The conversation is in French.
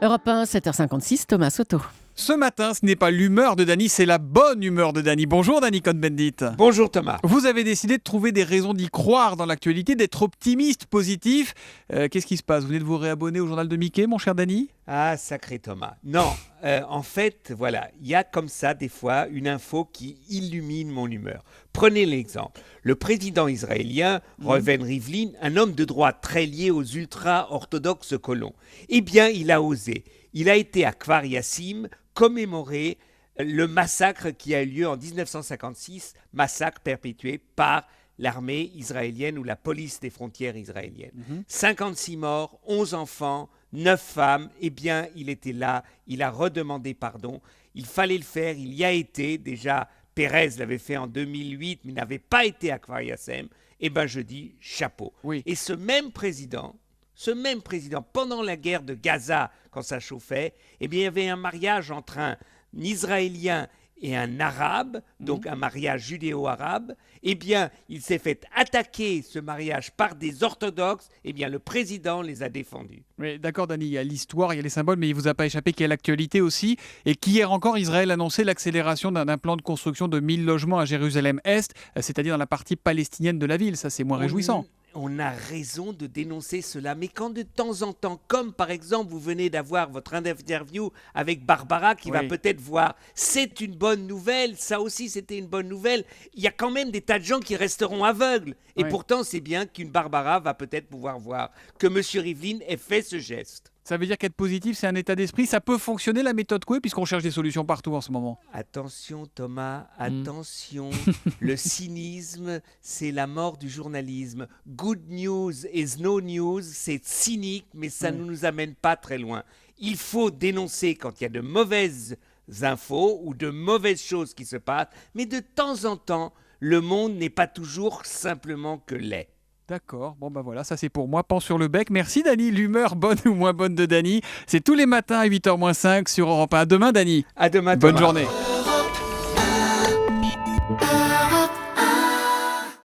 Europe 1, 7h56, Thomas Soto. Ce matin, ce n'est pas l'humeur de Dany, c'est la bonne humeur de Dany. Bonjour Dany Cohn-Bendit. Bonjour Thomas. Vous avez décidé de trouver des raisons d'y croire dans l'actualité, d'être optimiste, positif. Qu'est-ce qui se passe? Vous venez de vous réabonner au journal de Mickey, mon cher Dany? Ah, sacré Thomas. Non, en fait, voilà, il y a comme ça des fois une info qui illumine mon humeur. Prenez l'exemple. Le président israélien, Reuven Rivlin, un homme de droite très lié aux ultra-orthodoxes colons, eh bien, il a osé. Il a été à Kfar Yassim commémorer le massacre qui a eu lieu en 1956, massacre perpétué par l'armée israélienne ou la police des frontières israéliennes. 56 morts, 11 enfants, 9 femmes, eh bien, il était là, il a redemandé pardon, il fallait le faire, il y a été, déjà, Pérez l'avait fait en 2008, mais n'avait pas été à Kfar Yassim, eh bien, je dis chapeau. Oui. Et ce même président, pendant la guerre de Gaza, quand ça chauffait, eh bien, il y avait un mariage entre un Israélien et un Arabe, donc un mariage judéo-arabe. Eh bien, il s'est fait attaquer ce mariage par des orthodoxes. Eh bien, le président les a défendus. Oui, d'accord Dany, il y a l'histoire, il y a les symboles, mais il ne vous a pas échappé qu'il y a l'actualité aussi. Et qu'hier encore, Israël annonçait l'accélération d'un plan de construction de 1000 logements à Jérusalem-Est, c'est-à-dire dans la partie palestinienne de la ville. Ça, c'est moins réjouissant. On a raison de dénoncer cela, mais quand de temps en temps, comme par exemple vous venez d'avoir votre interview avec Barbara qui va peut-être voir, c'est une bonne nouvelle, ça aussi c'était une bonne nouvelle, il y a quand même des tas de gens qui resteront aveugles. Et pourtant c'est bien qu'une Barbara va peut-être pouvoir voir que M. Rivlin ait fait ce geste. Ça veut dire qu'être positif, c'est un état d'esprit. Ça peut fonctionner la méthode Coué, puisqu'on cherche des solutions partout en ce moment. Attention Thomas, attention. Le cynisme, c'est la mort du journalisme. Good news is no news, c'est cynique, mais ça ne nous amène pas très loin. Il faut dénoncer quand il y a de mauvaises infos ou de mauvaises choses qui se passent, mais de temps en temps, le monde n'est pas toujours simplement que laid. D'accord, bon bah voilà, ça c'est pour moi, pan sur le bec. Merci Dany, l'humeur bonne ou moins bonne de Dany, c'est tous les matins à 8h-5 sur Europe 1. À demain Dany. À demain Bonne Thomas. journée.